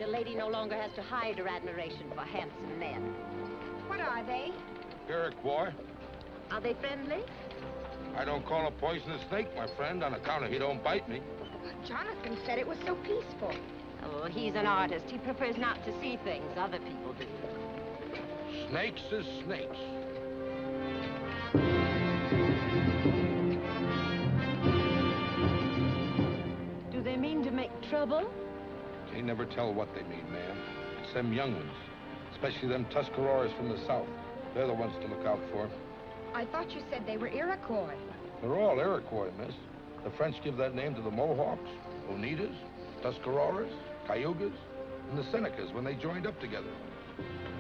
a lady no longer has to hide her admiration for handsome men. What are they? Iroquois. Are they friendly? I don't call a poisonous snake my friend on account of he don't bite me. Jonathan said it was so peaceful. Oh, he's an artist. He prefers not to see things other people do. Snakes is snakes. Do they mean to make trouble? Can't never tell what they mean, ma'am. It's them young ones, especially them Tuscaroras from the south. They're the ones to look out for. I thought you said they were Iroquois. They're all Iroquois, miss. The French give that name to the Mohawks, Oneidas, Tuscaroras, Cayugas, and the Senecas when they joined up together.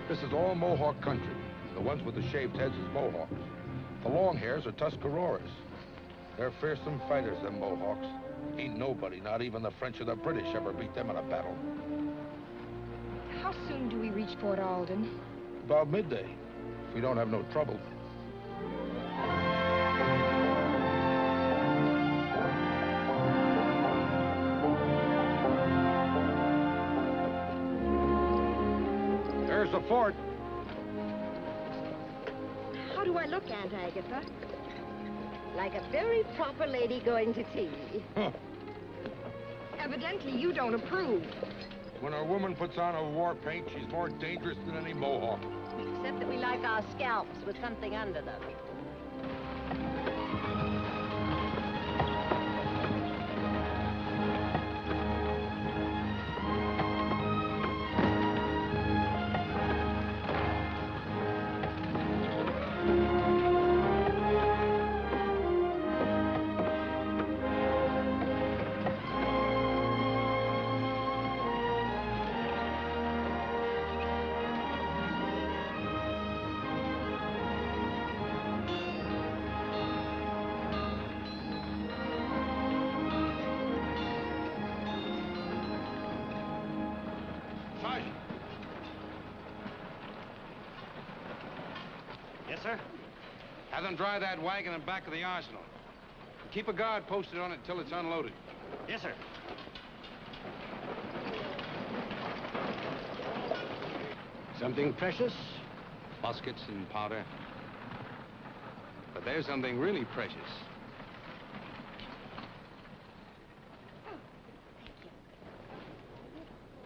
This is all Mohawk country. The ones with the shaved heads is Mohawks. The long hairs are Tuscaroras. They're fearsome fighters, them Mohawks. Ain't nobody, not even the French or the British, ever beat them in a battle. How soon do we reach Fort Alden? About midday, if we don't have no trouble. There's the fort. How do I look, Aunt Agatha? Like a very proper lady going to tea. Huh. Evidently, you don't approve. When a woman puts on a war paint, she's more dangerous than any Mohawk. Except that we like our scalps with something under them. Yes, sir? Have them dry that wagon in back of the arsenal. Keep a guard posted on it till it's unloaded. Yes, sir. Something precious? Muskets and powder. But there's something really precious.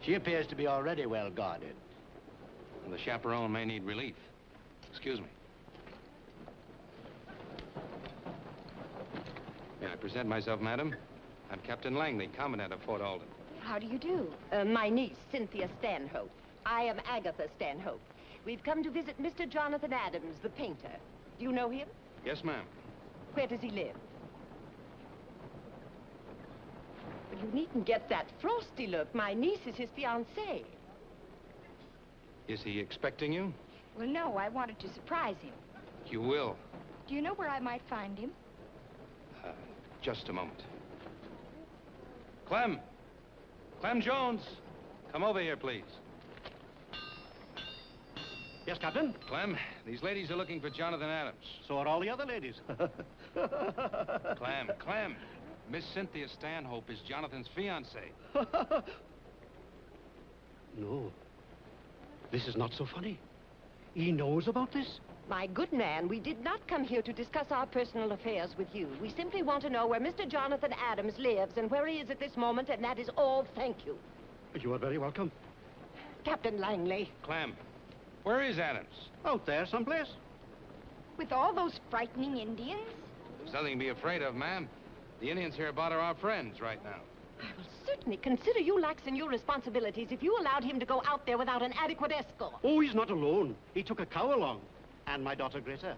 She appears to be already well guarded. And the chaperone may need relief. Excuse me. May I present myself, madam? I'm Captain Langley, Commandant of Fort Alden. How do you do? My niece, Cynthia Stanhope. I am Agatha Stanhope. We've come to visit Mr. Jonathan Adams, the painter. Do you know him? Yes, ma'am. Where does he live? Well, you needn't get that frosty look. My niece is his fiancée. Is he expecting you? Well, no, I wanted to surprise him. You will. Do you know where I might find him? Just a moment. Clem! Clem Jones! Come over here, please. Yes, Captain? Clem, these ladies are looking for Jonathan Adams. So are all the other ladies. Clem, Miss Cynthia Stanhope is Jonathan's fiancée. No. This is not so funny. He knows about this? My good man, we did not come here to discuss our personal affairs with you. We simply want to know where Mr. Jonathan Adams lives and where he is at this moment, and that is all. Thank you. You are very welcome. Captain Langley. Clem, where is Adams? Out there someplace. With all those frightening Indians? There's nothing to be afraid of, ma'am. The Indians hereabout are our friends right now. I will certainly consider you lax in your responsibilities if you allowed him to go out there without an adequate escort. Oh, he's not alone. He took a cow along. And my daughter, Rita.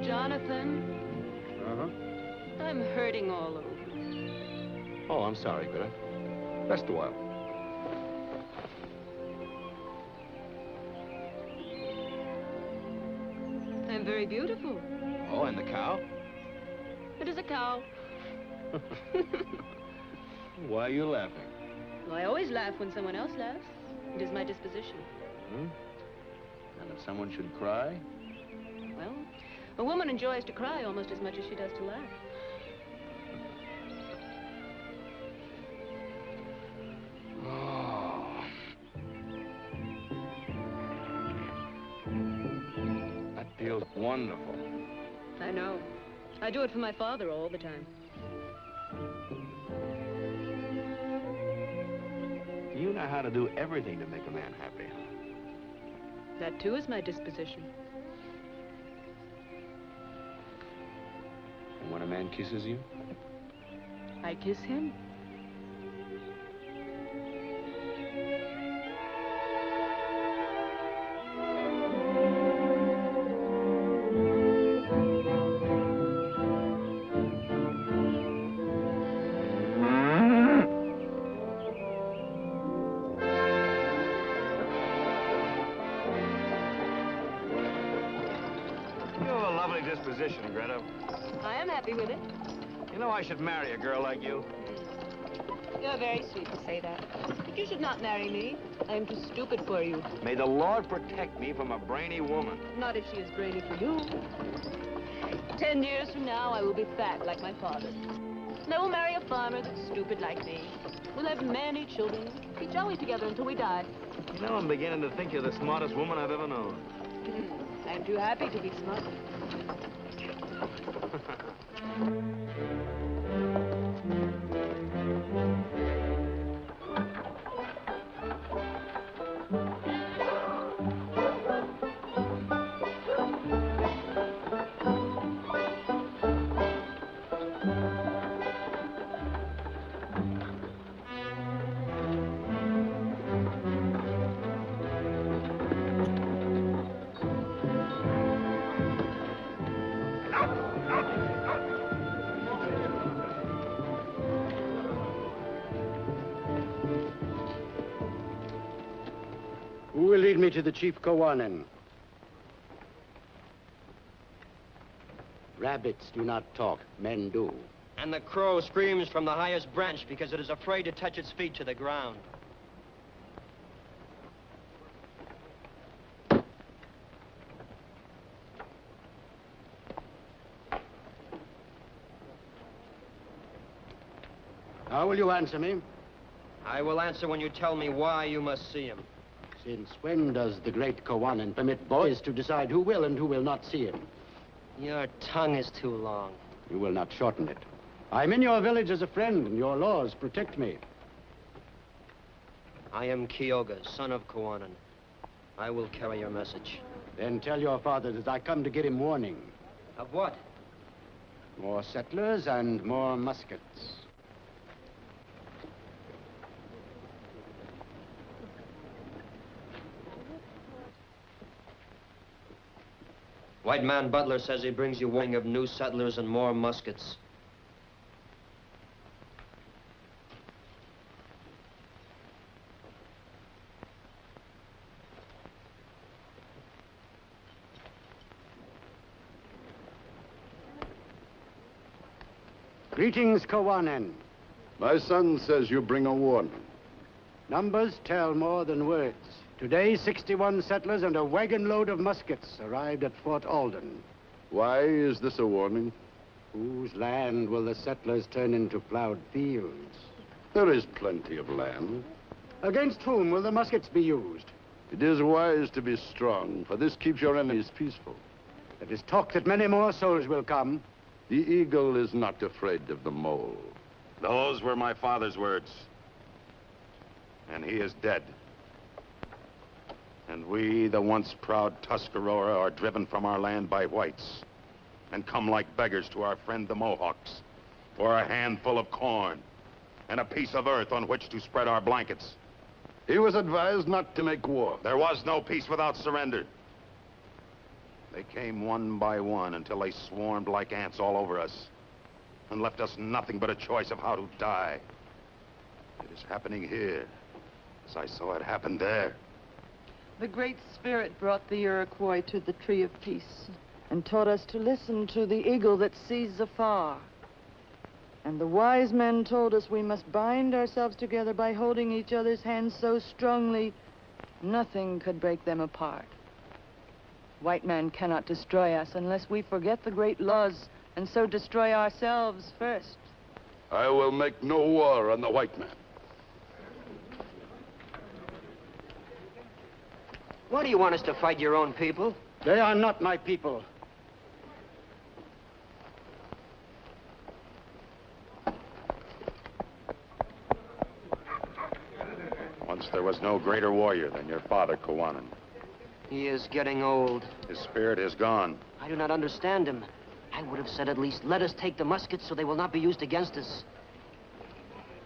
Jonathan? Uh-huh. I'm hurting all over. Oh, I'm sorry, Rita. Rest a while. I'm very beautiful. Oh, and the cow? It is a cow. Why are you laughing? Well, I always laugh when someone else laughs. It is my disposition. Hmm? And if someone should cry? Well, a woman enjoys to cry almost as much as she does to laugh. Oh. That feels wonderful. I know. I do it for my father all the time. You know how to do everything to make a man happy. That, too, is my disposition. And when a man kisses you? I kiss him. Disposition, Greta. I am happy with it. You know I should marry a girl like you. You're very sweet to say that. But you should not marry me. I am too stupid for you. May the Lord protect me from a brainy woman. Not if she is brainy for you. 10 years from now, I will be fat like my father. And I will marry a farmer that's stupid like me. We'll have many children. Be jolly together until we die. You know, I'm beginning to think you're the smartest woman I've ever known. I'm too happy to be smart. Who will lead me to the chief Kawanin? Rabbits do not talk, men do. And the crow screams from the highest branch because it is afraid to touch its feet to the ground. How will you answer me? I will answer when you tell me why you must see him. Since when does the great Kawanin permit boys to decide who will and who will not see him? Your tongue is too long. You will not shorten it. I'm in your village as a friend, and your laws protect me. I am Kyoga, son of Kawanin. I will carry your message. Then tell your father that I come to get him warning. Of what? More settlers and more muskets. White man Butler says he brings you warning of new settlers and more muskets. Greetings, Kawanin. My son says you bring a warning. Numbers tell more than words. Today, 61 settlers and a wagon load of muskets arrived at Fort Alden. Why is this a warning? Whose land will the settlers turn into plowed fields? There is plenty of land. Against whom will the muskets be used? It is wise to be strong, for this keeps your enemies peaceful. There is talk that many more souls will come. The eagle is not afraid of the mole. Those were my father's words. And he is dead. And we, the once proud Tuscarora, are driven from our land by whites and come like beggars to our friend the Mohawks for a handful of corn and a piece of earth on which to spread our blankets. He was advised not to make war. There was no peace without surrender. They came one by one until they swarmed like ants all over us and left us nothing but a choice of how to die. It is happening here, as I saw it happen there. The Great Spirit brought the Iroquois to the Tree of Peace and taught us to listen to the eagle that sees afar. And the wise men told us we must bind ourselves together by holding each other's hands so strongly, nothing could break them apart. White man cannot destroy us unless we forget the great laws and so destroy ourselves first. I will make no war on the white man. Why do you want us to fight your own people? They are not my people. Once there was no greater warrior than your father, Kawanan. He is getting old. His spirit is gone. I do not understand him. I would have said at least, let us take the muskets so they will not be used against us.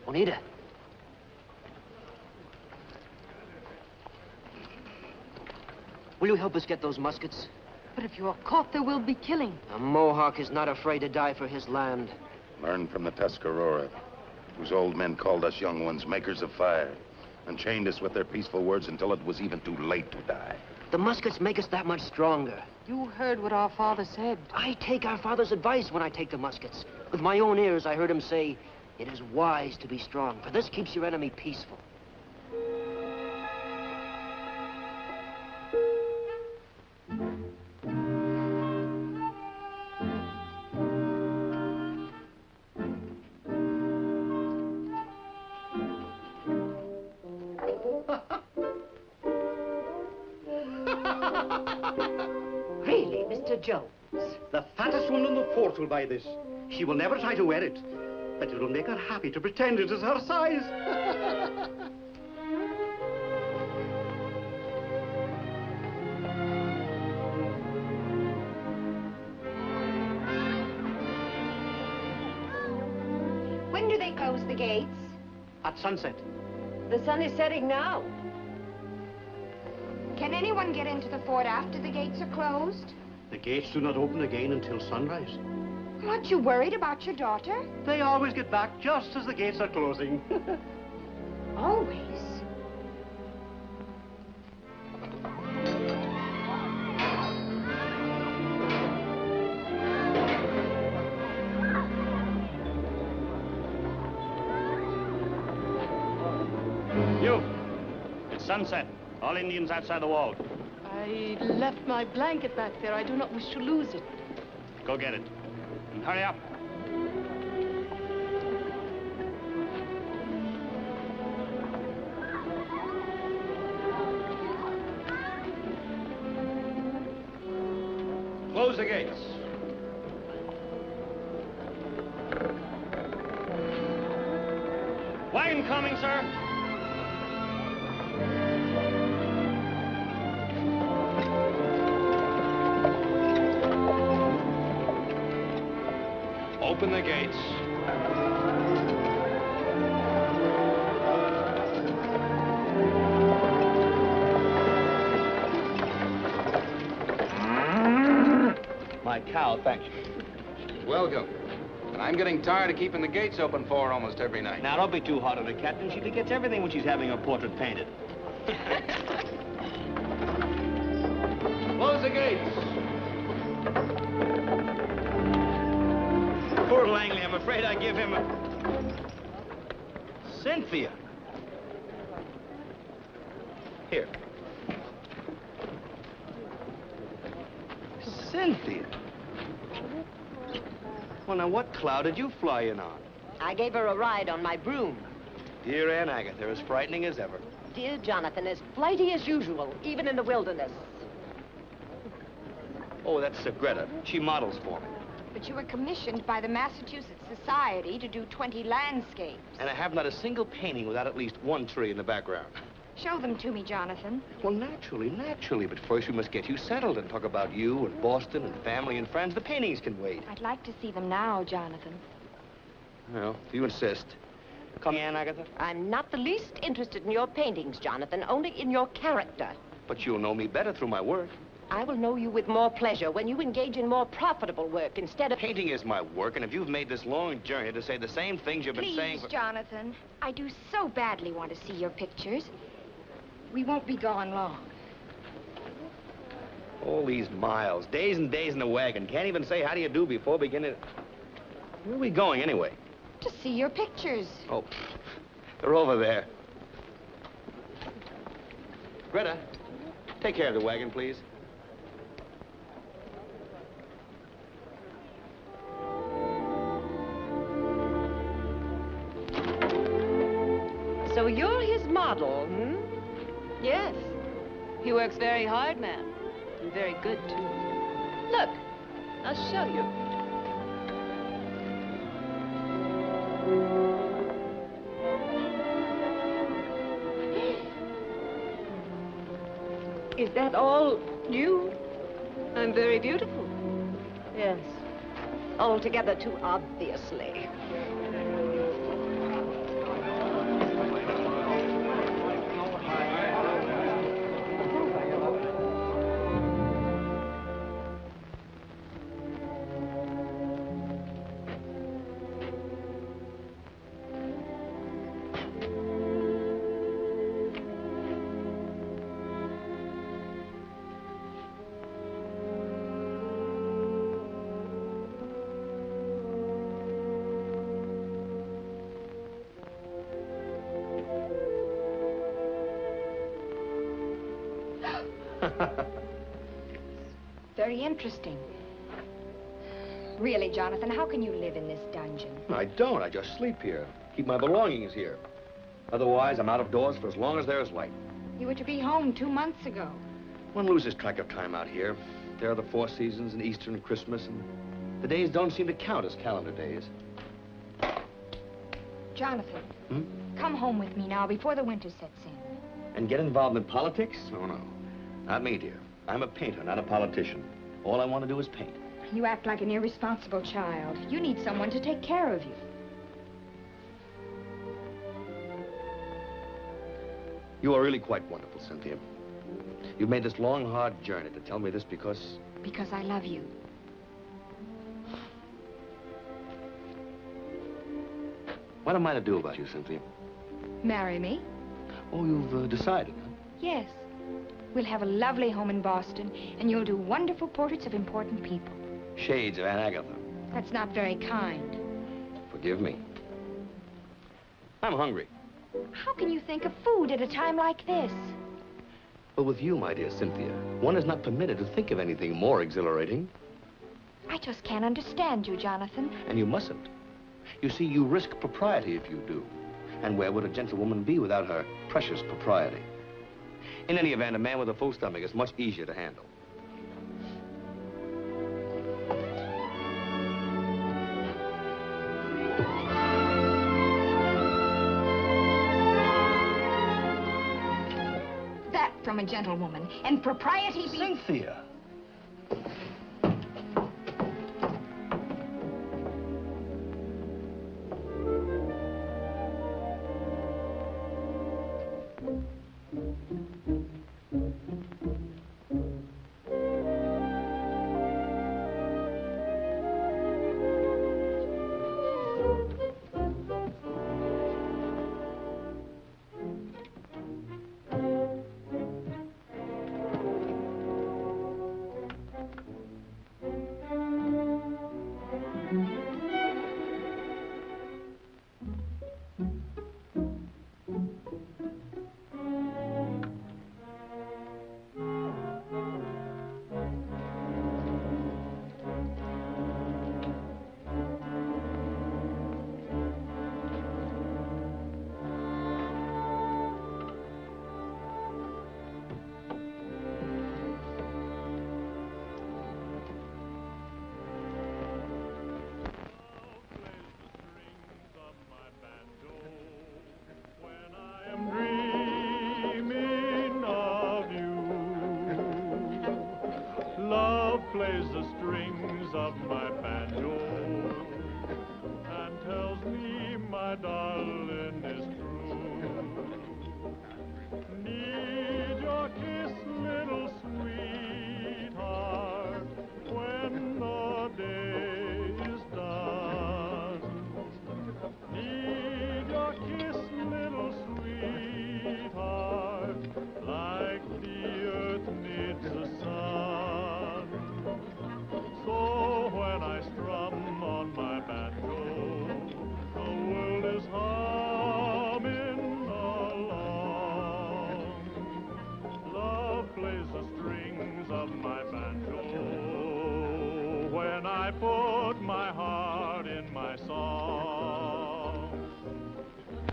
Onita. Will you help us get those muskets? But if you are caught, there will be killing. A Mohawk is not afraid to die for his land. Learn from the Tuscarora, whose old men called us young ones makers of fire, and chained us with their peaceful words until it was even too late to die. The muskets make us that much stronger. You heard what our father said. I take our father's advice when I take the muskets. With my own ears, I heard him say, it is wise to be strong, for this keeps your enemy peaceful. Really, Mr. Jones? The fattest one in the fort will buy this. She will never try to wear it, but it will make her happy to pretend it is her size. When do they close the gates? At sunset. The sun is setting now. Can anyone get into the fort after the gates are closed? The gates do not open again until sunrise. Aren't you worried about your daughter? They always get back just as the gates are closing. Always. You! It's sunset. All Indians outside the wall. I left my blanket back there. I do not wish to lose it. Go get it. And hurry up. Close the gates. Wagon coming, sir. Open the gates. My cow, thank you. Welcome. And I'm getting tired of keeping the gates open for her almost every night. Now, don't be too hard on her, Captain. She forgets everything when she's having her portrait painted. Close the gates. Poor Langley, I'm afraid I give him a... Cynthia. Here. Cynthia. Well, now, what cloud did you fly in on? I gave her a ride on my broom. Dear Aunt Agatha, as frightening as ever. Dear Jonathan, as flighty as usual, even in the wilderness. Oh, that's Greta. She models for me. But you were commissioned by the Massachusetts Society to do 20 landscapes. And I have not a single painting without at least one tree in the background. Show them to me, Jonathan. Well, naturally. But first we must get you settled and talk about you and Boston and family and friends. The paintings can wait. I'd like to see them now, Jonathan. Well, if you insist. Come, Aunt Agatha. I'm not the least interested in your paintings, Jonathan, only in your character. But you'll know me better through my work. I will know you with more pleasure when you engage in more profitable work instead of... Painting is my work, and if you've made this long journey to say the same things you've been saying... Please, Jonathan. I do so badly want to see your pictures. We won't be gone long. All these miles, days and days in the wagon. Can't even say how do you do before beginning... Where are we going, anyway? To see your pictures. Oh, they're over there. Rita, take care of the wagon, please. So you're his model, hmm? Yes. He works very hard, ma'am. And very good, too. Look, I'll show you. Is that all you? I'm very beautiful. Yes. Altogether too obviously. Very interesting. Really, Jonathan, how can you live in this dungeon? I don't. I just sleep here. Keep my belongings here. Otherwise, I'm out of doors for as long as there's light. You were to be home 2 months ago. One loses track of time out here. There are the 4 seasons and Easter and Christmas, and the days don't seem to count as calendar days. Jonathan, come home with me now before the winter sets in. And get involved in politics? Oh, no. Not me, dear. I'm a painter, not a politician. All I want to do is paint. You act like an irresponsible child. You need someone to take care of you. You are really quite wonderful, Cynthia. You've made this long, hard journey to tell me this because... Because I love you. What am I to do about you, Cynthia? Marry me? Oh, you've decided, huh? Yes. We'll have a lovely home in Boston, and you'll do wonderful portraits of important people. Shades of Aunt Agatha. That's not very kind. Forgive me. I'm hungry. How can you think of food at a time like this? But with you, my dear Cynthia, one is not permitted to think of anything more exhilarating. I just can't understand you, Jonathan. And you mustn't. You see, you risk propriety if you do. And where would a gentlewoman be without her precious propriety? In any event, a man with a full stomach is much easier to handle. That from a gentlewoman, and propriety be... Cynthia!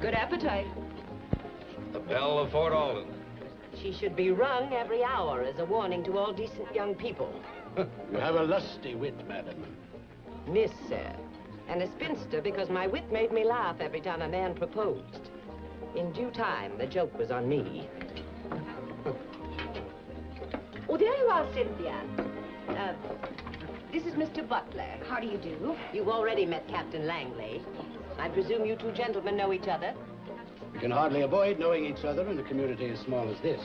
Good appetite. The bell of Fort Alden. She should be rung every hour as a warning to all decent young people. You have a lusty wit, madam. Miss, sir. And a spinster because my wit made me laugh every time a man proposed. In due time, the joke was on me. Oh, there you are, Cynthia. This is Mr. Butler. How do you do? You've already met Captain Langley. I presume you two gentlemen know each other? We can hardly avoid knowing each other in a community as small as this.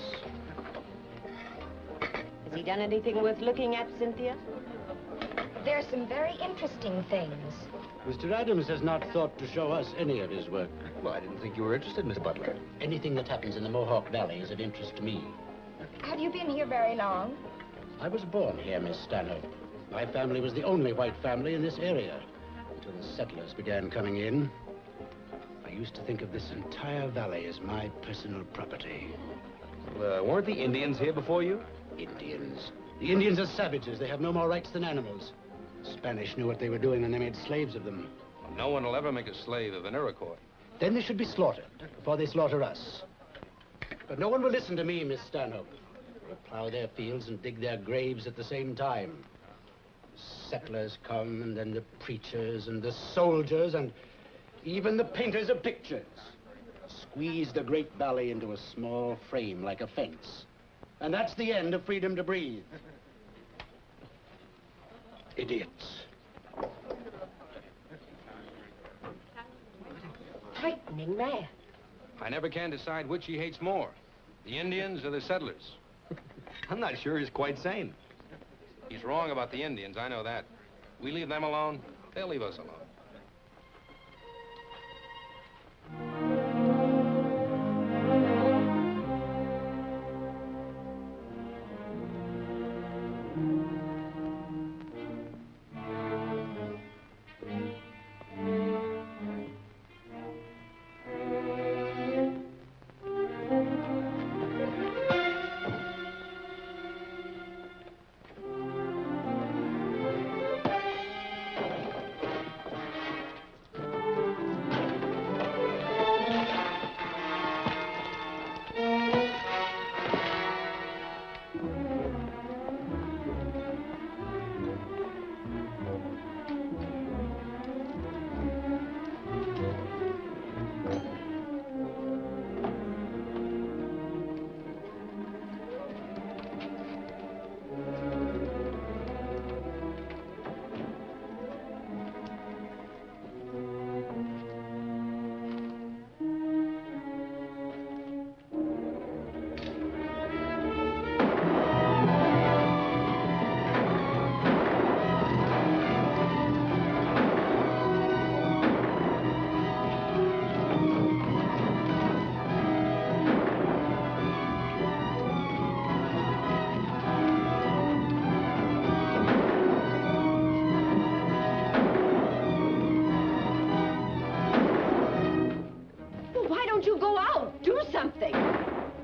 Has he done anything worth looking at, Cynthia? There's some very interesting things. Mr. Adams has not thought to show us any of his work. Well, I didn't think you were interested, Miss Butler. Anything that happens in the Mohawk Valley is of interest to me. Have you been here very long? I was born here, Miss Stanhope. My family was the only white family in this area until the settlers began coming in. I used to think of this entire valley as my personal property. Weren't the Indians here before you? Indians. The Indians are savages. They have no more rights than animals. The Spanish knew what they were doing when they made slaves of them. Well, no one will ever make a slave of an Iroquois. Then they should be slaughtered before they slaughter us. But no one will listen to me, Miss Stanhope. They'll plow their fields and dig their graves at the same time. The settlers come, and then the preachers and the soldiers and even the painters of pictures. Squeeze the great valley into a small frame like a fence. And that's the end of freedom to breathe. Idiots. Frightening man. I never can decide which he hates more, the Indians or the settlers. I'm not sure he's quite sane. He's wrong about the Indians, I know that. We leave them alone, they'll leave us alone.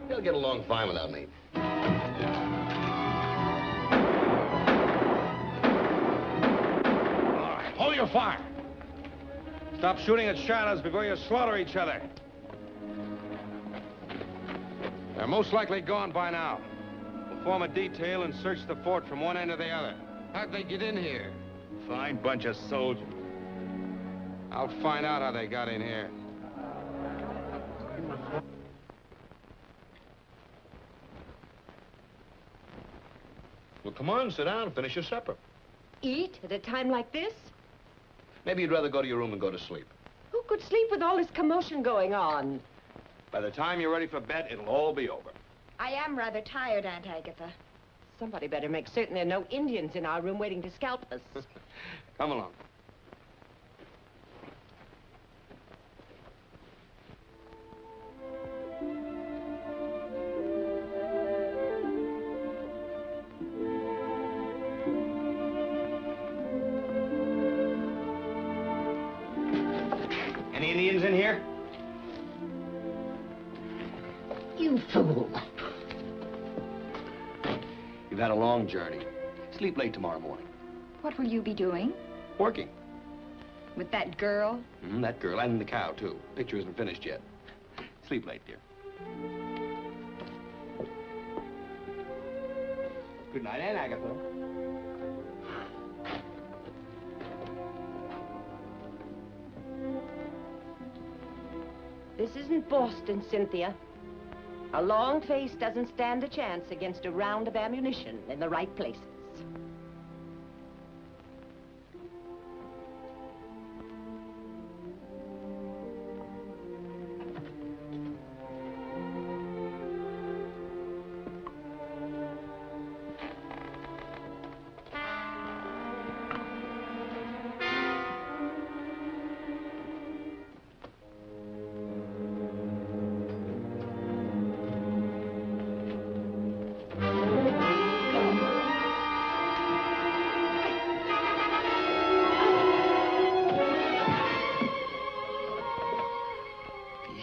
They'll get along fine without me. All right, hold your fire. Stop shooting at shadows before you slaughter each other. They're most likely gone by now. We'll form a detail and search the fort from one end to the other. How'd they get in here? Fine bunch of soldiers. I'll find out how they got in here. Well, come on, sit down and finish your supper. Eat at a time like this? Maybe you'd rather go to your room and go to sleep. Who could sleep with all this commotion going on? By the time you're ready for bed, it'll all be over. I am rather tired, Aunt Agatha. Somebody better make certain there are no Indians in our room waiting to scalp us. Come along. Any Indians in here? You fool. You've had a long journey. Sleep late tomorrow morning. What will you be doing? Working. With that girl? That girl, and the cow, too. Picture isn't finished yet. Sleep late, dear. Good night, Aunt Agatha. This isn't Boston, Cynthia. A long face doesn't stand a chance against a round of ammunition in the right places.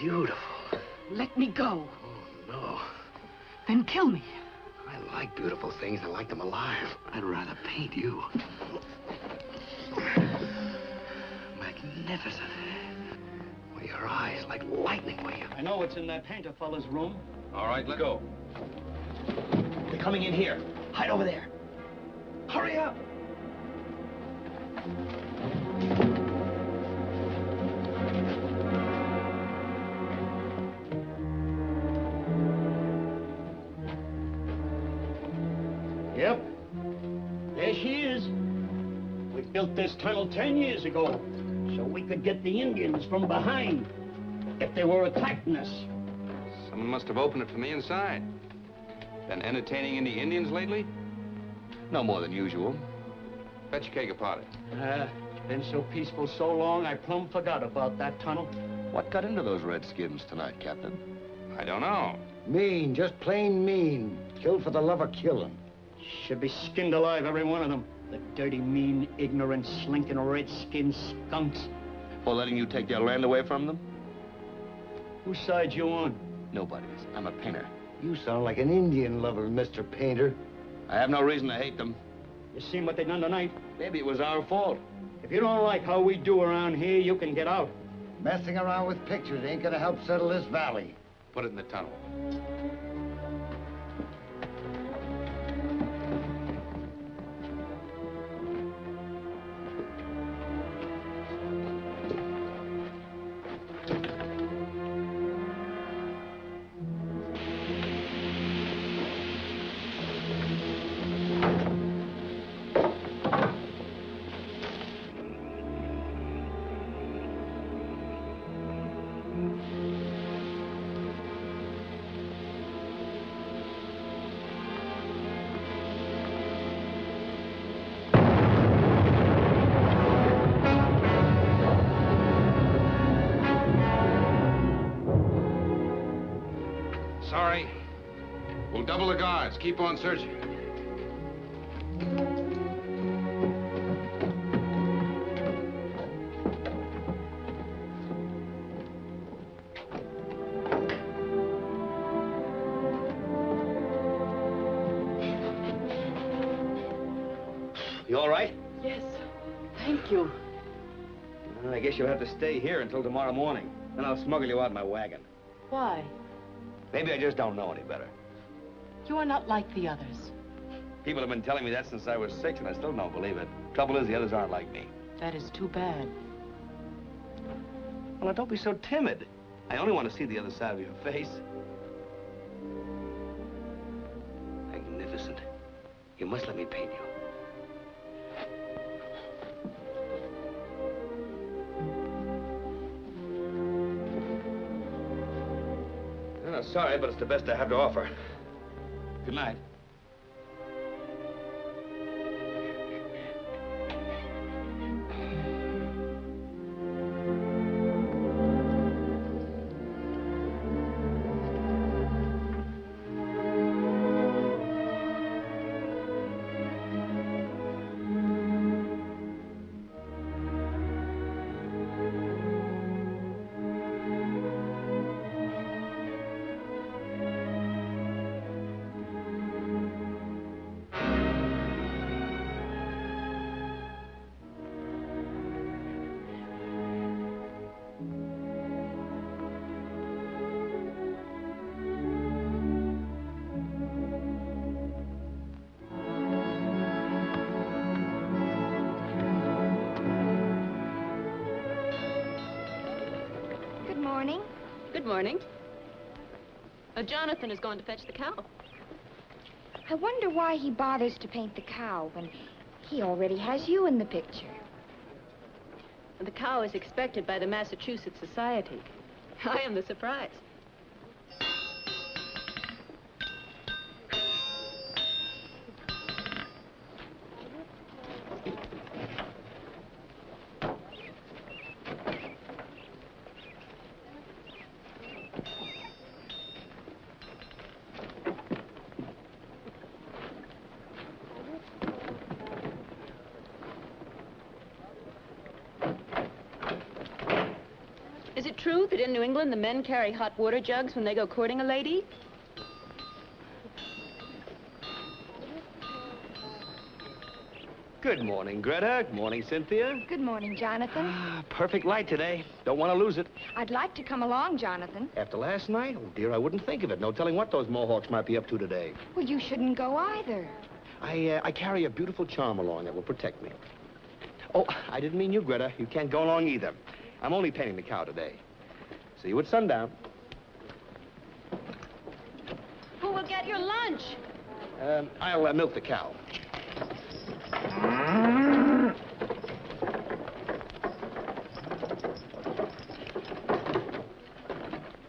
Beautiful. Let me go. Oh, no. Then kill me. I like beautiful things. I like them alive. I'd rather paint you. Magnificent. Well, your eyes like lightning, were you? I know what's in that painter fella's room. All right, let's go. They're coming in here. Hide over there. Hurry up. Yep. There she is. We built this tunnel 10 years ago so we could get the Indians from behind if they were attacking us. Someone must have opened it from the inside. Been entertaining any Indians lately? No more than usual. Fetch a keg of powder. It's been so peaceful so long, I plumb forgot about that tunnel. What got into those redskins tonight, Captain? I don't know. Mean, just plain mean. Killed for the love of killing. Should be skinned alive, every one of them. The dirty, mean, ignorant, slinking, red-skinned skunks. For letting you take their land away from them? Whose side you on? Nobody's. I'm a painter. You sound like an Indian lover, Mr. Painter. I have no reason to hate them. You seen what they done tonight? Maybe it was our fault. If you don't like how we do around here, you can get out. Messing around with pictures ain't gonna help settle this valley. Put it in the tunnel. Sorry. We'll double the guards. Keep on searching. You all right? Yes. Thank you. Well, I guess you'll have to stay here until tomorrow morning. Then I'll smuggle you out in my wagon. Why? Maybe I just don't know any better. You are not like the others. People have been telling me that since I was 6, and I still don't believe it. Trouble is, the others aren't like me. That is too bad. Well, now, don't be so timid. I only want to see the other side of your face. Magnificent. You must let me paint you. I'm sorry, but it's the best I have to offer. Good night. morning. Good morning. Jonathan is going to fetch the cow. I wonder why he bothers to paint the cow when he already has you in the picture. The cow is expected by the Massachusetts Society. I am the surprise. Is it true that in New England the men carry hot water jugs when they go courting a lady? Good morning, Greta. Good morning, Cynthia. Good morning, Jonathan. Perfect light today. Don't want to lose it. I'd like to come along, Jonathan. After last night? Oh, dear, I wouldn't think of it. No telling what those Mohawks might be up to today. Well, you shouldn't go either. I carry a beautiful charm along that will protect me. Oh, I didn't mean you, Greta. You can't go along either. I'm only painting the cow today. See you at sundown. Who will get your lunch? I'll milk the cow.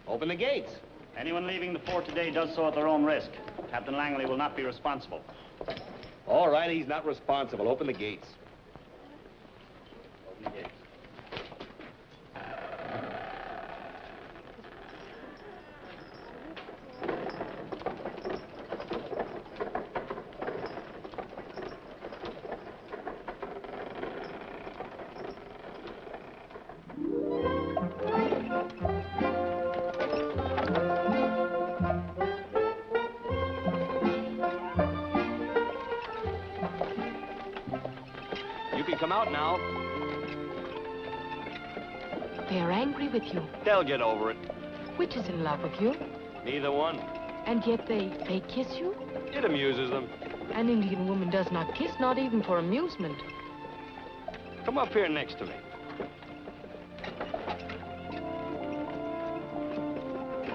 Open the gates. Anyone leaving the fort today does so at their own risk. Captain Langley will not be responsible. All right, he's not responsible. Open the gates. Open the gates. Come out now. They are angry with you. They'll get over it. Which is in love with you? Neither one. And yet they kiss you? It amuses them. An Indian woman does not kiss, not even for amusement. Come up here next to me.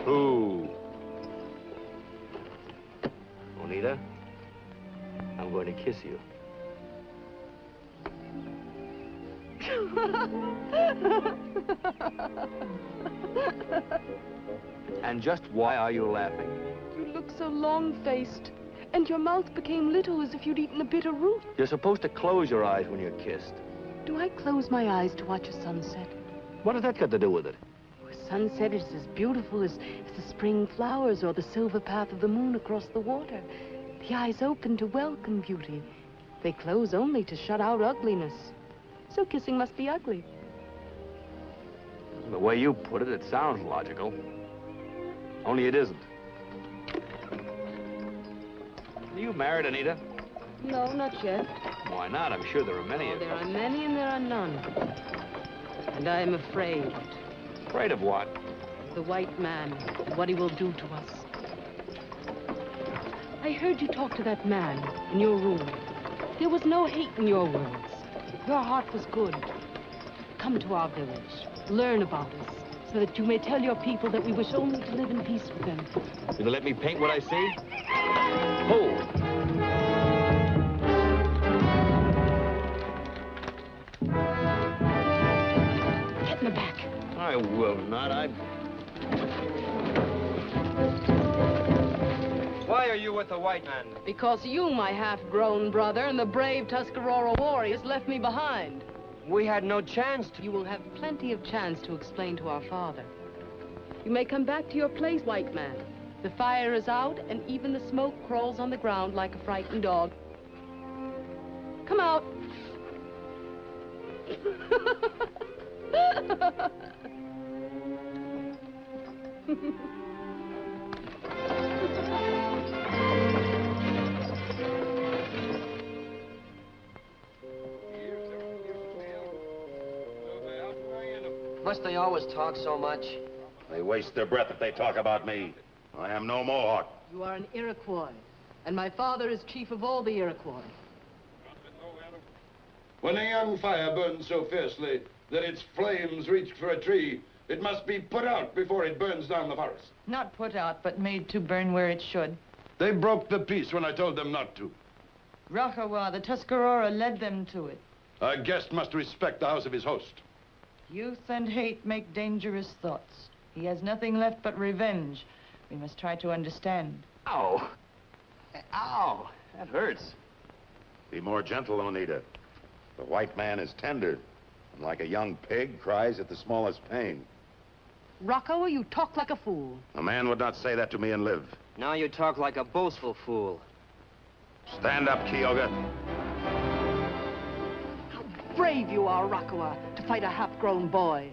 Ooh. Onita, I'm going to kiss you. And just why are you laughing? You look so long-faced, and your mouth became little as if you'd eaten a bitter root. You're supposed to close your eyes when you're kissed. Do I close my eyes to watch a sunset? What has that got to do with it? A sunset is as beautiful as the spring flowers or the silver path of the moon across the water. The eyes open to welcome beauty. They close only to shut out ugliness. So kissing must be ugly. The way you put it, it sounds logical. Only it isn't. Are you married, Anita? No, not yet. Why not? I'm sure there are many of There them. are many and there are none. And I am afraid. Afraid of what? The white man, what he will do to us. I heard you talk to that man in your room. There was no hate in your words. Your heart was good. Come to our village. Learn about us, so that you may tell your people that we wish only to live in peace with them. You gonna let me paint what I see? Hold. Get in the back. I will not. Why are you with the white man? Because you, my half-grown brother, and the brave Tuscarora warriors left me behind. We had no chance to... You will have plenty of chance to explain to our father. You may come back to your place, white man. The fire is out, and even the smoke crawls on the ground like a frightened dog. Come out. Must they always talk so much? They waste their breath if they talk about me. I am no Mohawk. You are an Iroquois, and my father is chief of all the Iroquois. When a young fire burns so fiercely, that its flames reach for a tree, it must be put out before it burns down the forest. Not put out, but made to burn where it should. They broke the peace when I told them not to. Rokhawah, the Tuscarora, led them to it. A guest must respect the house of his host. Youth and hate make dangerous thoughts. He has nothing left but revenge. We must try to understand. Ow! Ow! That hurts. Be more gentle, Oneida. The white man is tender, and like a young pig, cries at the smallest pain. Rokhawah, you talk like a fool. A man would not say that to me and live. Now you talk like a boastful fool. Stand up, Kyoga. How brave you are, Rokhawah, to fight a half-grown boy.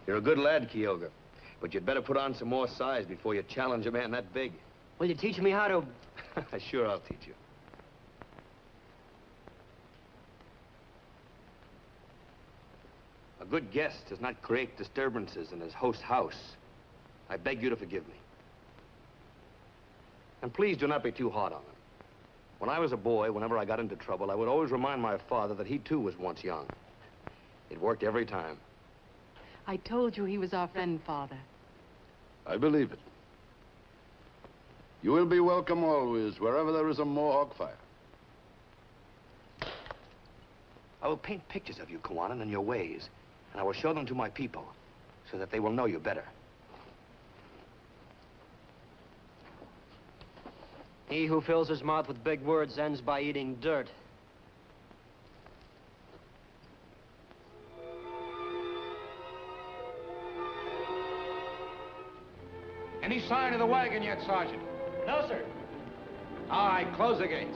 You're a good lad, Kyoga, but you'd better put on some more size before you challenge a man that big. Will you teach me how to... Sure, I'll teach you. A good guest does not create disturbances in his host's house. I beg you to forgive me. And please do not be too hard on him. When I was a boy, whenever I got into trouble, I would always remind my father that he too was once young. It worked every time. I told you he was our friend, Father. I believe it. You will be welcome always, wherever there is a Mohawk fire. I will paint pictures of you, Kawanan, and your ways, and I will show them to my people, so that they will know you better. He who fills his mouth with big words ends by eating dirt. Any sign of the wagon yet, Sergeant? No, sir. All right, close the gates.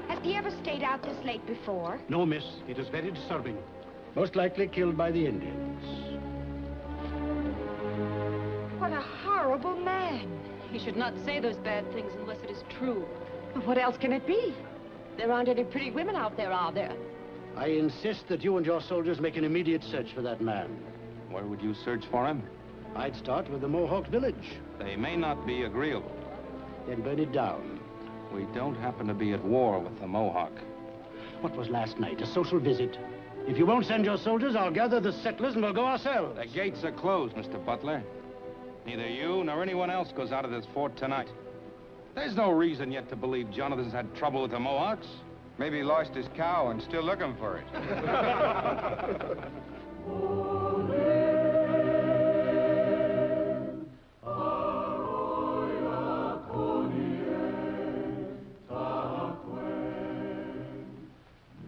Has he ever stayed out this late before? No, miss. It is very disturbing. Most likely killed by the Indians. What a horrible man. He should not say those bad things unless it is true. What else can it be? There aren't any pretty women out there, are there? I insist that you and your soldiers make an immediate search for that man. Where would you search for him? I'd start with the Mohawk village. They may not be agreeable. Then burn it down. We don't happen to be at war with the Mohawk. What was last night? A social visit? If you won't send your soldiers, I'll gather the settlers and we'll go ourselves. The gates are closed, Mr. Butler. Neither you nor anyone else goes out of this fort tonight. There's no reason yet to believe Jonathan's had trouble with the Mohawks. Maybe he lost his cow and still looking for it.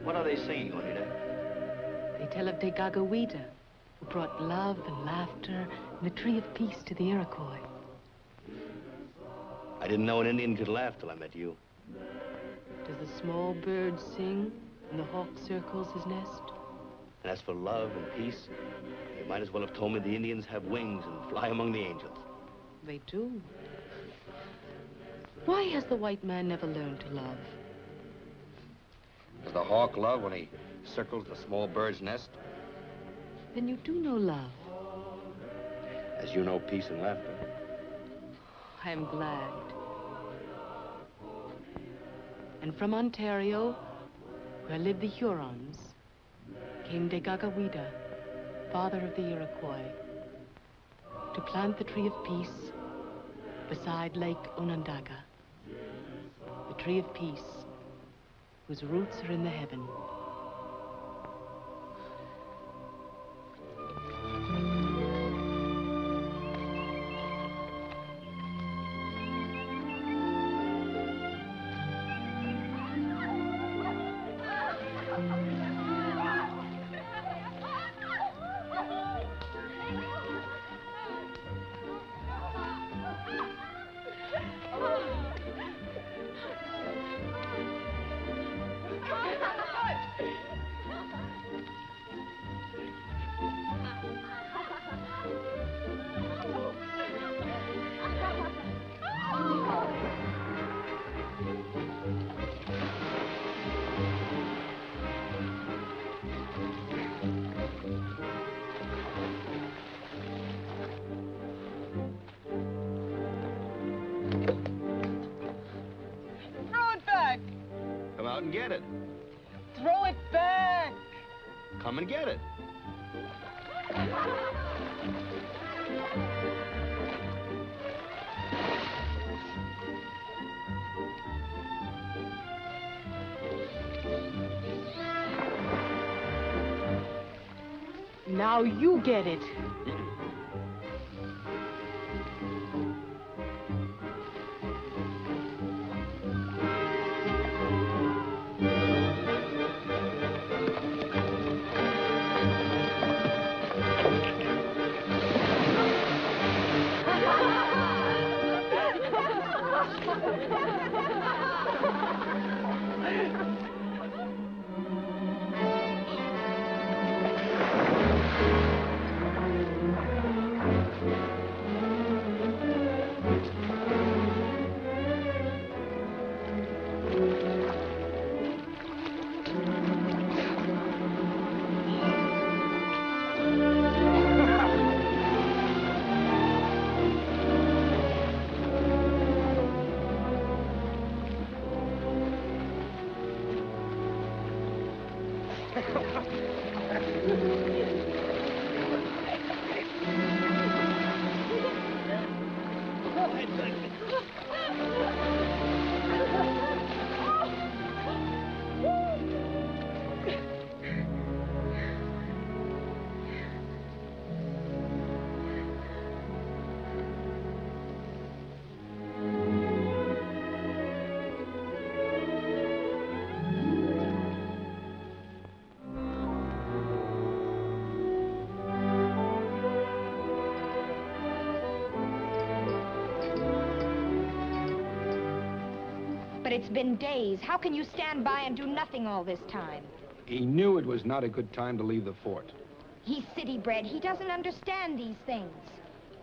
What are they singing, Rita? They tell of Geraghty, who brought love and laughter and the tree of peace to the Iroquois. I didn't know an Indian could laugh till I met you. Does the small bird sing when the hawk circles his nest? And as for love and peace, you might as well have told me the Indians have wings and fly among the angels. They do. Why has the white man never learned to love? Does the hawk love when he circles the small bird's nest? Then you do know love. As you know peace and laughter. I am glad. And from Ontario, where live the Hurons, came Geraghty, father of the Iroquois, to plant the tree of peace beside Lake Onondaga, the tree of peace whose roots are in the heaven. And get it. Throw it back! Come and get it. Now you get it. But it's been days. How can you stand by and do nothing all this time? He knew it was not a good time to leave the fort. He's city-bred. He doesn't understand these things.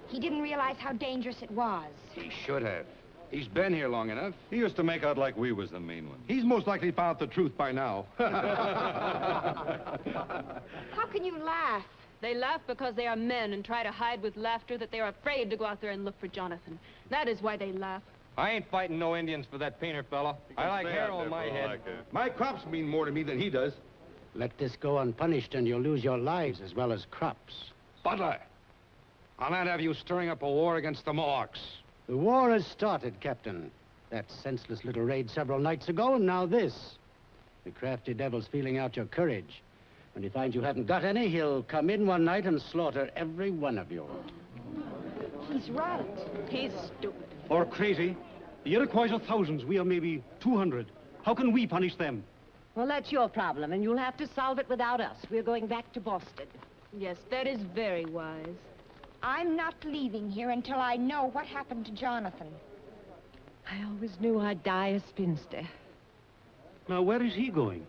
He didn't realize how dangerous it was. He should have. He's been here long enough. He used to make out like we was the mean one. He's most likely found out the truth by now. How can you laugh? They laugh because they are men and try to hide with laughter that they are afraid to go out there and look for Jonathan. That is why they laugh. I ain't fighting no Indians for that painter fella. I like hair on my head. My crops mean more to me than he does. Let this go unpunished and you'll lose your lives as well as crops. Butler, I'll not have you stirring up a war against the Mohawks. The war has started, Captain. That senseless little raid several nights ago, and now this. The crafty devil's feeling out your courage. When he finds you haven't got any, he'll come in one night and slaughter every one of you. He's right. He's stupid. Or crazy. The Iroquois are thousands. We are maybe 200. How can we punish them? Well, that's your problem, and you'll have to solve it without us. We're going back to Boston. Yes, that is very wise. I'm not leaving here until I know what happened to Jonathan. I always knew I'd die a spinster. Now, where is he going?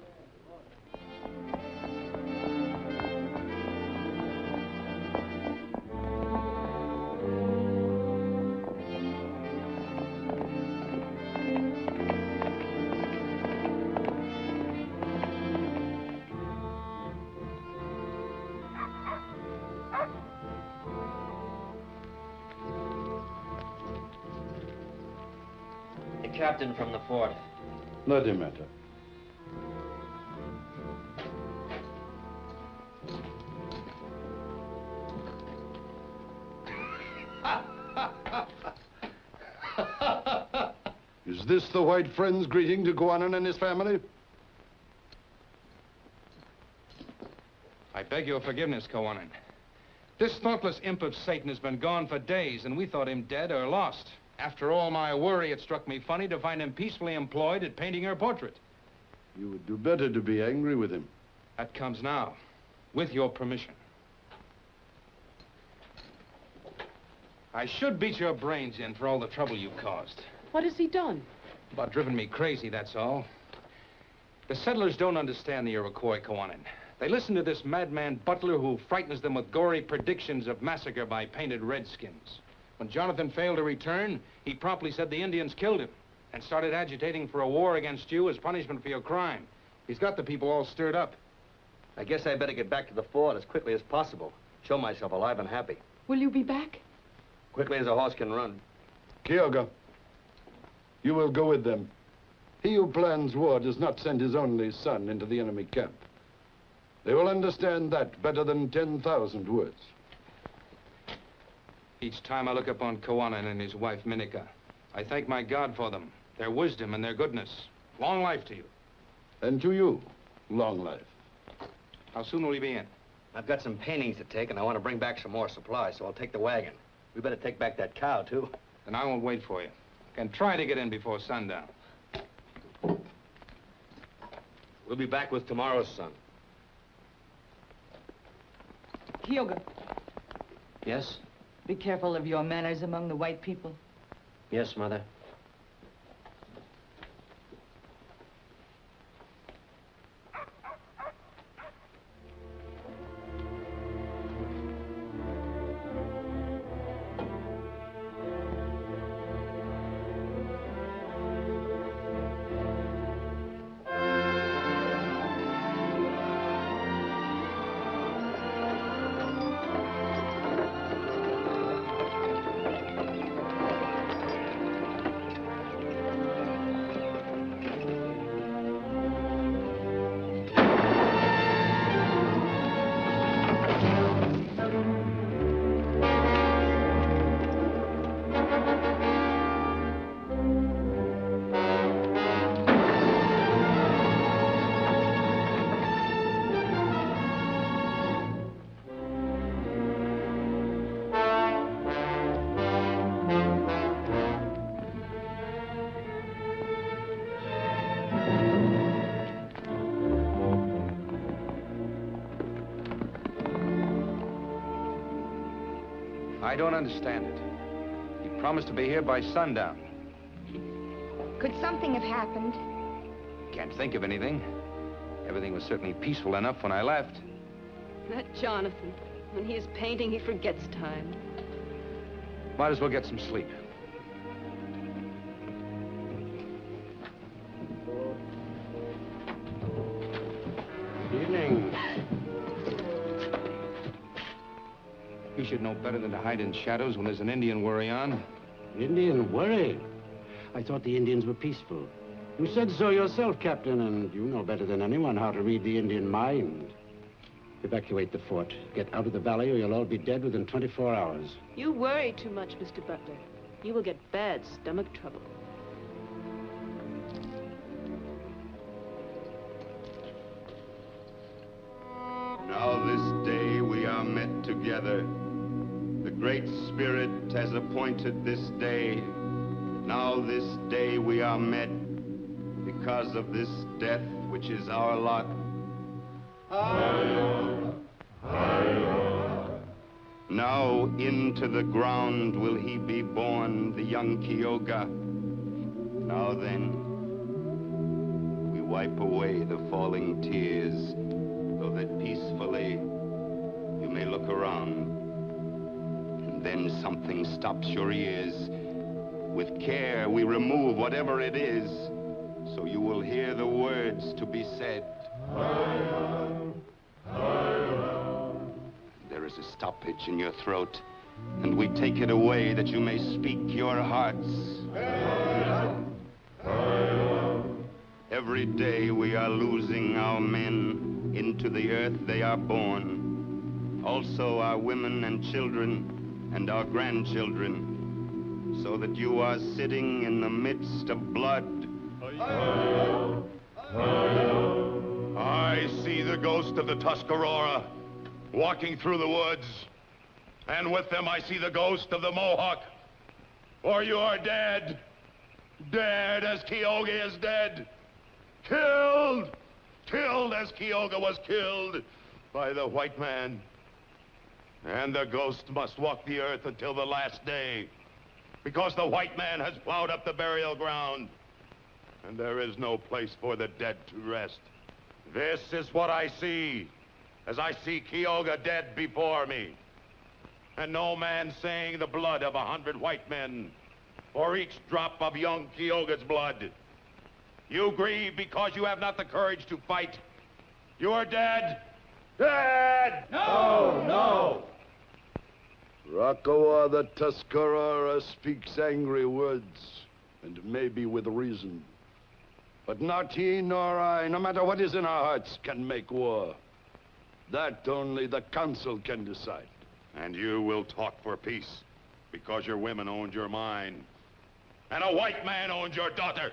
Captain from the fort. Let him enter. Is this the white friend's greeting to Guanan and his family? I beg your forgiveness, Kawanan. This thoughtless imp of Satan has been gone for days, and we thought him dead or lost. After all my worry, it struck me funny to find him peacefully employed at painting her portrait. You would do better to be angry with him. That comes now, with your permission. I should beat your brains in for all the trouble you caused. What has he done? About driven me crazy, that's all. The settlers don't understand the Iroquois, Kawanan. They listen to this madman butler who frightens them with gory predictions of massacre by painted redskins. When Jonathan failed to return, he promptly said the Indians killed him and started agitating for a war against you as punishment for your crime. He's got the people all stirred up. I guess I better get back to the fort as quickly as possible. Show myself alive and happy. Will you be back? Quickly as a horse can run. Kyoga, you will go with them. He who plans war does not send his only son into the enemy camp. They will understand that better than 10,000 words. Each time I look upon Kawanan and his wife, Minika, I thank my God for them, their wisdom and their goodness. Long life to you. And to you, long life. How soon will you be in? I've got some paintings to take, and I want to bring back some more supplies, so I'll take the wagon. We better take back that cow, too. Then I won't wait for you. I can try to get in before sundown. We'll be back with tomorrow's sun. Kyoga, Yes? be careful of your manners among the white people. Yes, Mother. I don't understand it. He promised to be here by sundown. Could something have happened? Can't think of anything. Everything was certainly peaceful enough when I left. That Jonathan, when he is painting, he forgets time. Might as well get some sleep. Good evening. You should know better than to hide in shadows when there's an Indian worry on. Indian worry? I thought the Indians were peaceful. You said so yourself, Captain, and you know better than anyone how to read the Indian mind. Evacuate the fort. Get out of the valley or you'll all be dead within 24 hours. You worry too much, Mr. Butler. You will get bad stomach trouble. Now this day we are met together. The Great Spirit has appointed this day. Now this day we are met because of this death which is our lot. Now into the ground will he be born, the young Kyoga. Now then, we wipe away the falling tears, so that peacefully you may look around. And then something stops your ears. With care, we remove whatever it is, so you will hear the words to be said. There is a stoppage in your throat, and we take it away that you may speak your hearts. Every day we are losing our men. Into the earth they are born. Also our women and children. and our grandchildren, so that you are sitting in the midst of blood. I see the ghost of the Tuscarora walking through the woods, and with them I see the ghost of the Mohawk. For you are dead, dead as Kyoga is dead, killed as Kyoga was killed by the white man. And the ghost must walk the earth until the last day, because the white man has plowed up the burial ground, and there is no place for the dead to rest. This is what I see, as I see Kyoga dead before me, and no man saying the blood of 100 white men for each drop of young Kyoga's blood. You grieve because you have not the courage to fight. You are dead. Dead! No, no! Rokhawah the Tuscarora speaks angry words, and maybe with reason. But not he nor I, no matter what is in our hearts, can make war. That only the council can decide. And you will talk for peace, because your women owned your mine, and a white man owned your daughter.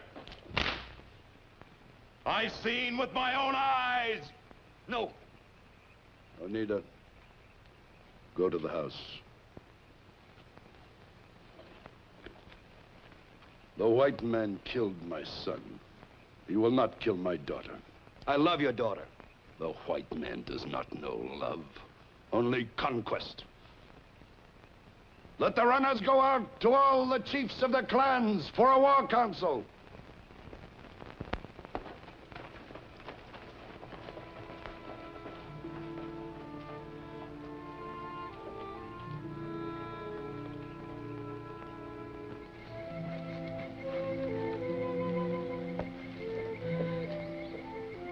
I seen with my own eyes. No. Onita, go to the house. The white man killed my son. He will not kill my daughter. I love your daughter. The white man does not know love, only conquest. Let the runners go out to all the chiefs of the clans for a war council.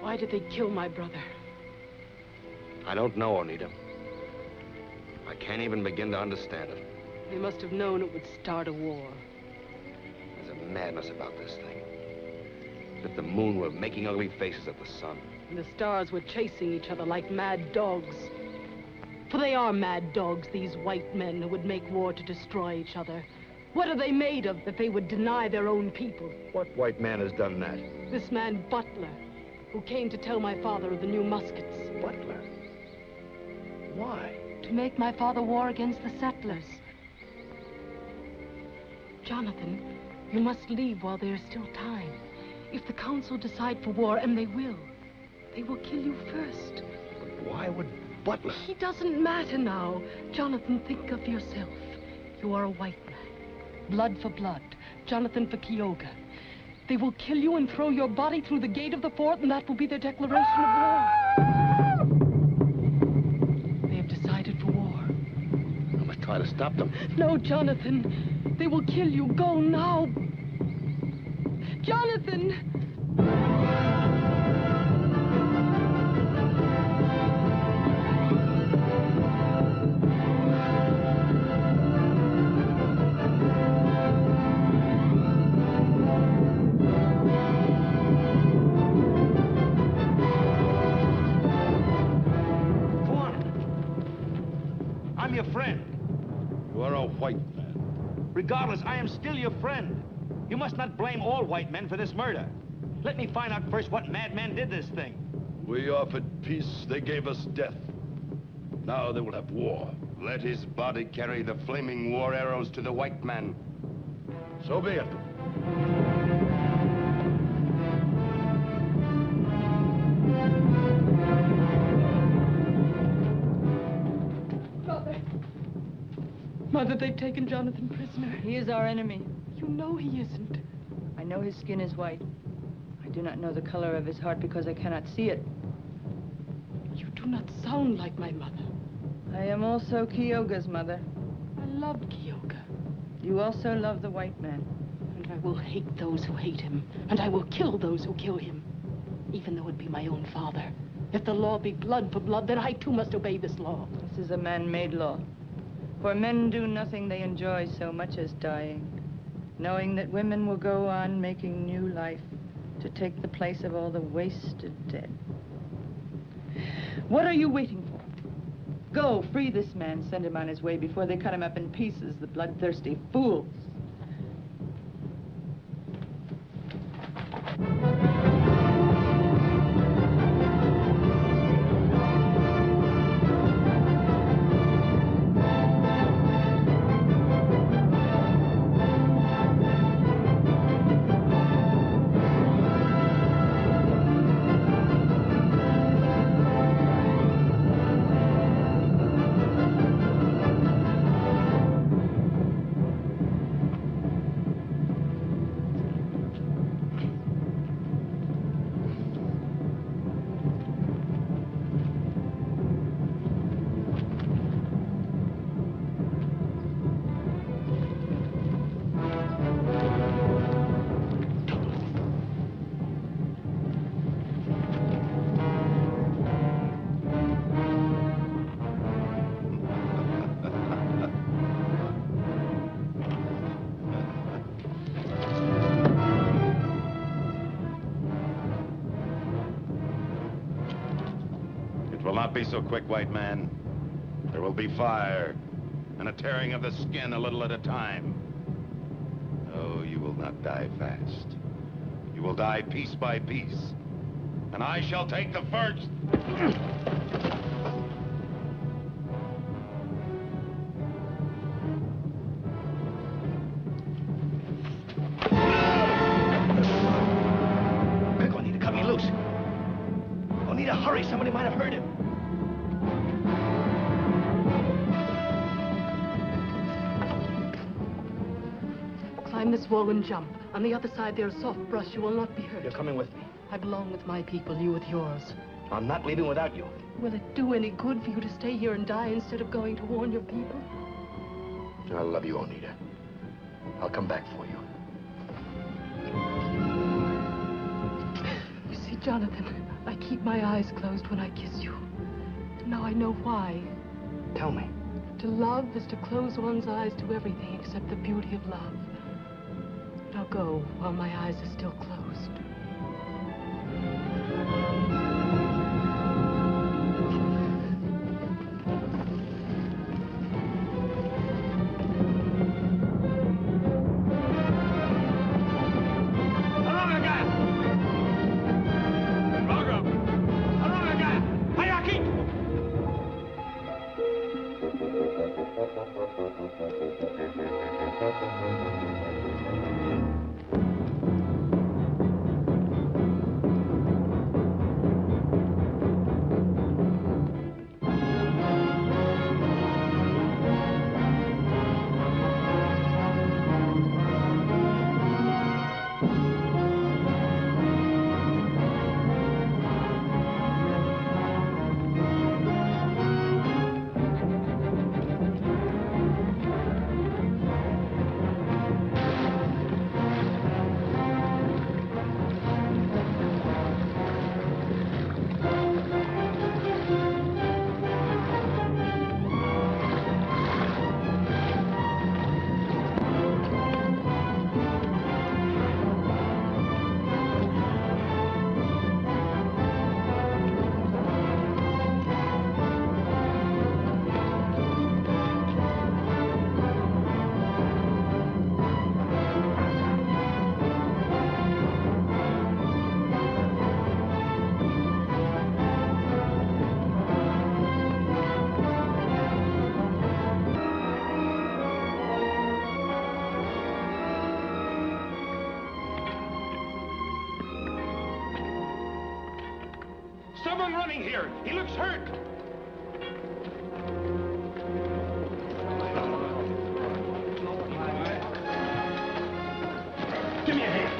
Why did they kill my brother? I don't know, Onita. I can't even begin to understand it. They must have known it would start a war. There's a madness about this thing. As if the moon were making ugly faces at the sun. And the stars were chasing each other like mad dogs. For they are mad dogs, these white men who would make war to destroy each other. What are they made of that they would deny their own people? What white man has done that? This man, Butler, who came to tell my father of the new muskets. Butler? Why? To make my father war against the settlers. Jonathan, you must leave while there is still time. If the council decide for war, and they will kill you first. But why would Butler? He doesn't matter now. Jonathan, think of yourself. You are a white man. Blood for blood. Jonathan for Kyoga. They will kill you and throw your body through the gate of the fort, and that will be their declaration of war. They have decided for war. I must try to stop them. No, Jonathan. They will kill you. Go now. Jonathan! I'm your friend. You are a white man. Regardless, I am still your friend. You must not blame all white men for this murder. Let me find out first what madman did this thing. We offered peace, they gave us death. Now they will have war. Let his body carry the flaming war arrows to the white man. So be it. Mother, they've taken Jonathan prisoner. He is our enemy. You know he isn't. I know his skin is white. I do not know the color of his heart because I cannot see it. You do not sound like my mother. I am also Kyoga's mother. I loved Kyoga. You also love the white man. And I will hate those who hate him. And I will kill those who kill him. Even though it be my own father. If the law be blood for blood, then I too must obey this law. This is a man-made law. For men do nothing they enjoy so much as dying, knowing that women will go on making new life to take the place of all the wasted dead. What are you waiting for? Go, free this man. Send him on his way before they cut him up in pieces, the bloodthirsty fools. Not be so quick, white man. There will be fire and a tearing of the skin a little at a time. Oh, you will not die fast. You will die piece by piece. And I shall take the first. We're going to need to cut me loose. We'll need to hurry. Somebody might have heard him. Climb this wall and jump. On the other side, there's soft brush. You will not be hurt. You're coming with me. I belong with my people, you with yours. I'm not leaving without you. Will it do any good for you to stay here and die instead of going to warn your people? I love you, Onita. I'll come back for you. You see, Jonathan, I keep my eyes closed when I kiss you. Now I know why. Tell me. To love is to close one's eyes to everything except the beauty of love. I'll go while my eyes are still closed. Someone running here. He looks hurt. Give me a hand.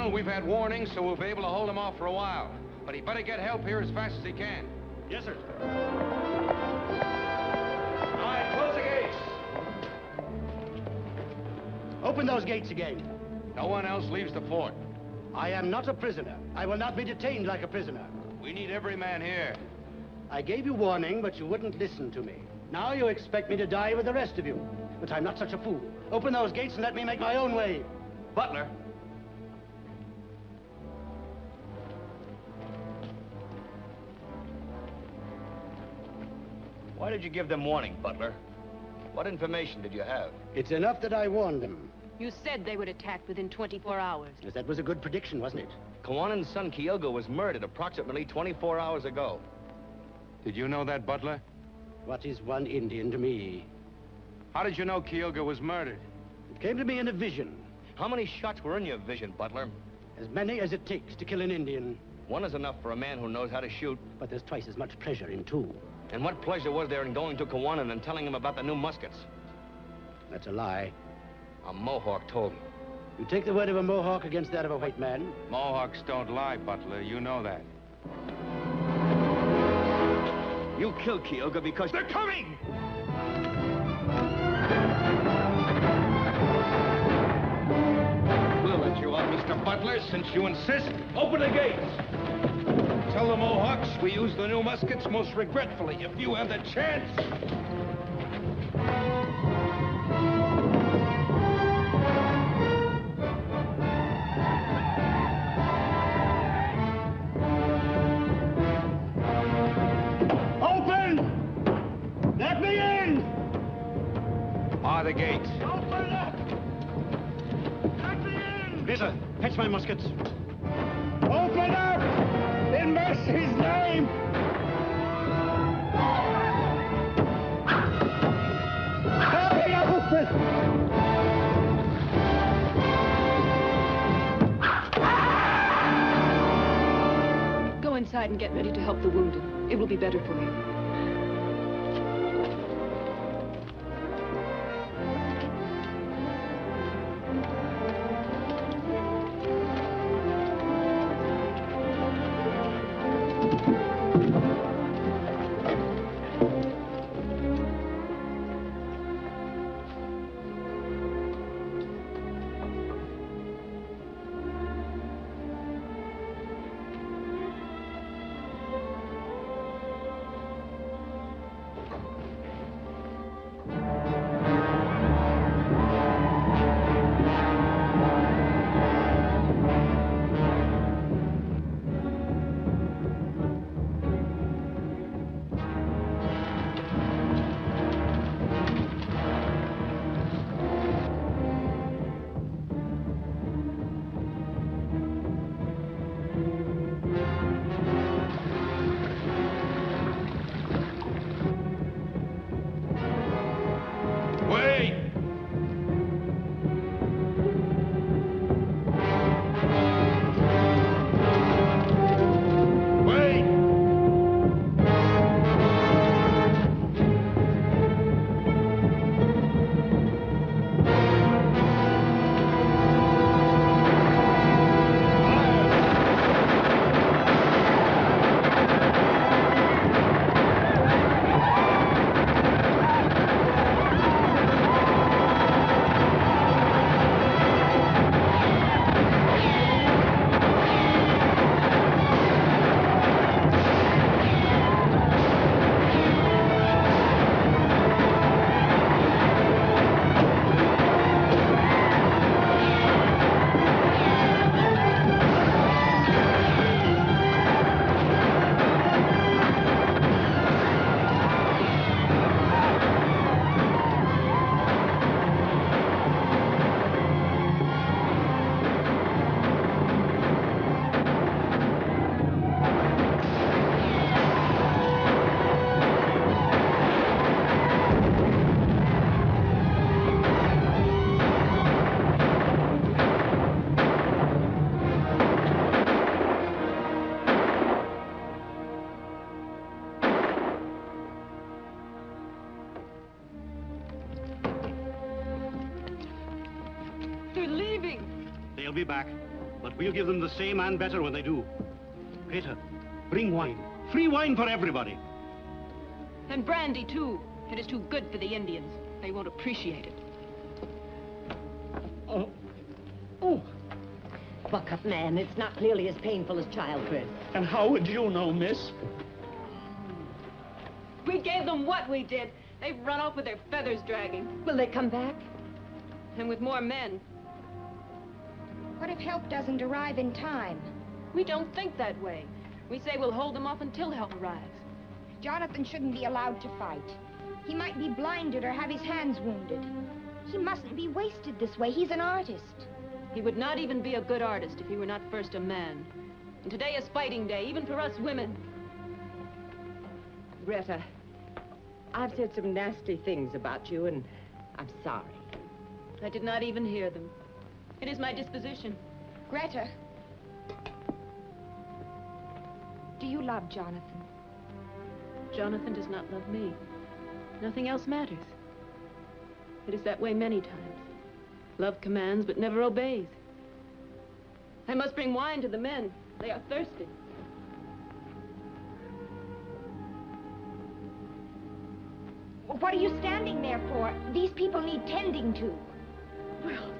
Colonel, we've had warnings, so we'll be able to hold him off for a while. But he better get help here as fast as he can. Yes, sir. All right, close the gates. Open those gates again. No one else leaves the fort. I am not a prisoner. I will not be detained like a prisoner. We need every man here. I gave you warning, but you wouldn't listen to me. Now you expect me to die with the rest of you. But I'm not such a fool. Open those gates and let me make my own way. Butler. Why did you give them warning, Butler? What information did you have? It's enough that I warned them. You said they would attack within 24 hours. Yes, that was a good prediction, wasn't it? Kawanan's son, Kyogo, was murdered approximately 24 hours ago. Did you know that, Butler? What is one Indian to me? How did you know Kyogo was murdered? It came to me in a vision. How many shots were in your vision, Butler? As many as it takes to kill an Indian. One is enough for a man who knows how to shoot. But there's twice as much pleasure in two. And what pleasure was there in going to Kawanan and telling him about the new muskets? That's a lie. A Mohawk told me. You take the word of a Mohawk against that of a white man? Mohawks don't lie, Butler. You know that. You killed Kyogo because... They're coming! We'll let you out, Mr. Butler, since you insist. Open the gates! Tell the Mohawks we use the new muskets most regretfully if you have the chance. Open! Let me in! Bar the gates. Open up! Let me in! Rita, fetch my muskets. Open up! In mercy's name! Hurry, open! Go inside and get ready to help the wounded. It will be better for you. They'll be back. But we'll give them the same and better when they do. Rita, bring wine. Free wine for everybody. And brandy, too. It is too good for the Indians. They won't appreciate it. Oh. Buck up, man. It's not nearly as painful as childbirth. And how would you know, miss? We gave them what we did. They've run off with their feathers dragging. Will they come back? And with more men. What if help doesn't arrive in time? We don't think that way. We say we'll hold them off until help arrives. Jonathan shouldn't be allowed to fight. He might be blinded or have his hands wounded. He mustn't be wasted this way. He's an artist. He would not even be a good artist if he were not first a man. And today is fighting day, even for us women. Greta, I've said some nasty things about you, and I'm sorry. I did not even hear them. It is my disposition. Greta, do you love Jonathan? Jonathan does not love me. Nothing else matters. It is that way many times. Love commands, but never obeys. I must bring wine to the men. They are thirsty. What are you standing there for? These people need tending to. Well...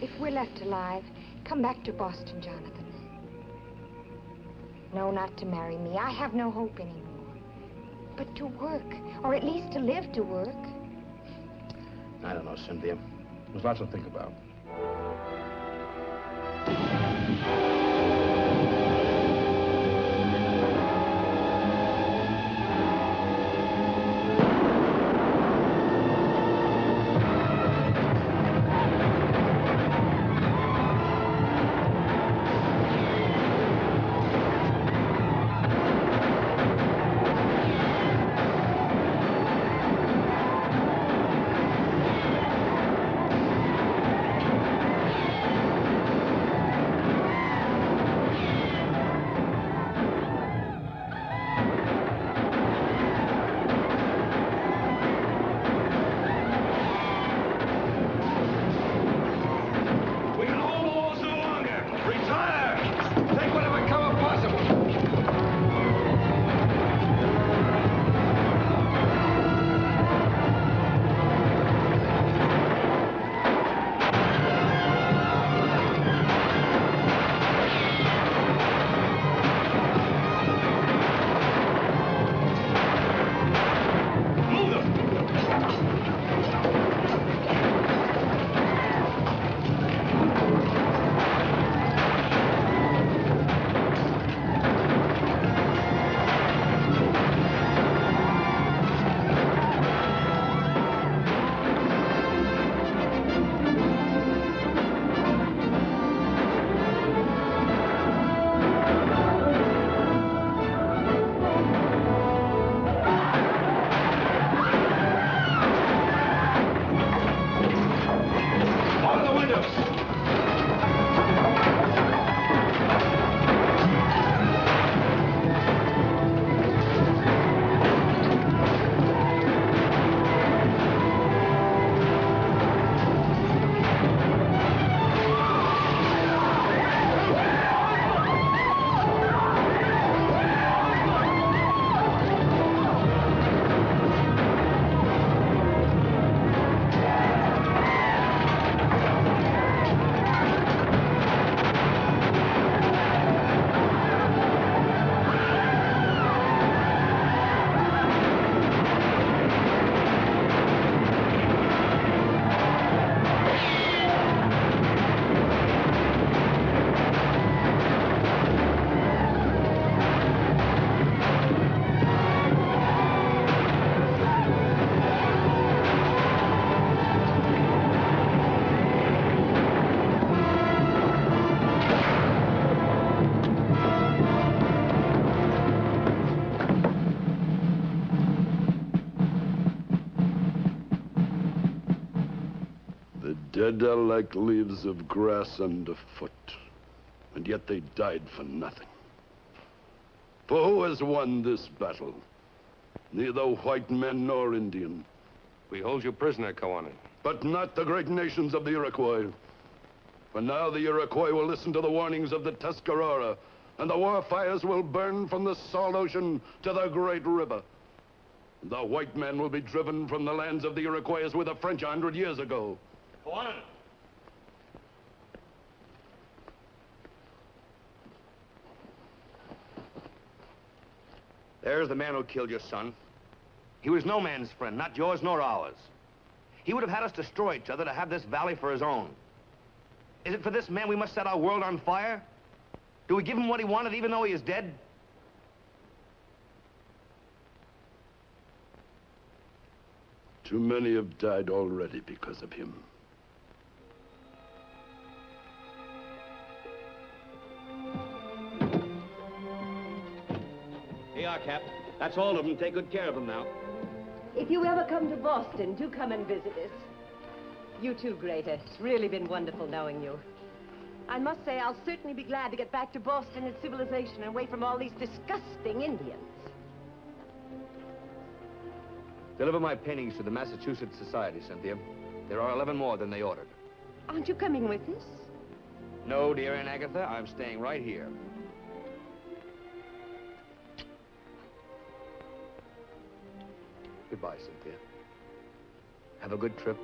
If we're left alive, come back to Boston, Jonathan. No, not to marry me. I have no hope anymore. But to work, or at least to live to work. I don't know, Cynthia. There's lots to think about. Dead are like leaves of grass underfoot, and yet they died for nothing. For who has won this battle? Neither white man nor Indian. We hold you prisoner, Koanen. But not the great nations of the Iroquois. For now the Iroquois will listen to the warnings of the Tuscarora, and the war fires will burn from the salt ocean to the great river. The white men will be driven from the lands of the Iroquois as with the French 100 years ago. Koanen! There's the man who killed your son. He was no man's friend, not yours nor ours. He would have had us destroy each other to have this valley for his own. Is it for this man we must set our world on fire? Do we give him what he wanted even though he is dead? Too many have died already because of him. Here you are, Cap. That's all of them. Take good care of them now. If you ever come to Boston, do come and visit us. You too, Rita. It's really been wonderful knowing you. I must say, I'll certainly be glad to get back to Boston and civilization and away from all these disgusting Indians. Deliver my paintings to the Massachusetts Society, Cynthia. There are 11 more than they ordered. Aren't you coming with us? No, dear Aunt Agatha, I'm staying right here. Goodbye, Cynthia. Have a good trip.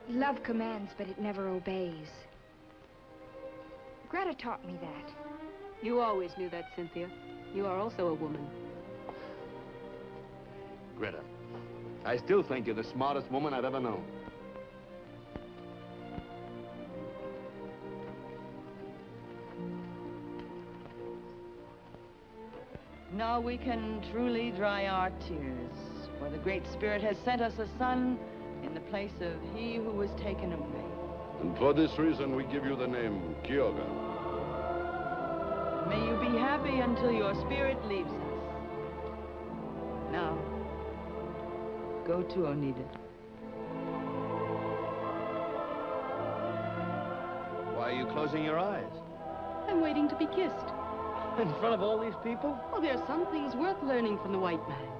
Love commands, but it never obeys. Greta taught me that. You always knew that, Cynthia. You are also a woman. Greta, I still think you're the smartest woman I've ever known. Now we can truly dry our tears, for the Great Spirit has sent us a son in the place of he who was taken away. And for this reason, we give you the name Kyoga. May you be happy until your spirit leaves us. Now, go to Oneida. Why are you closing your eyes? I'm waiting to be kissed. In front of all these people? Well, there are some things worth learning from the white man.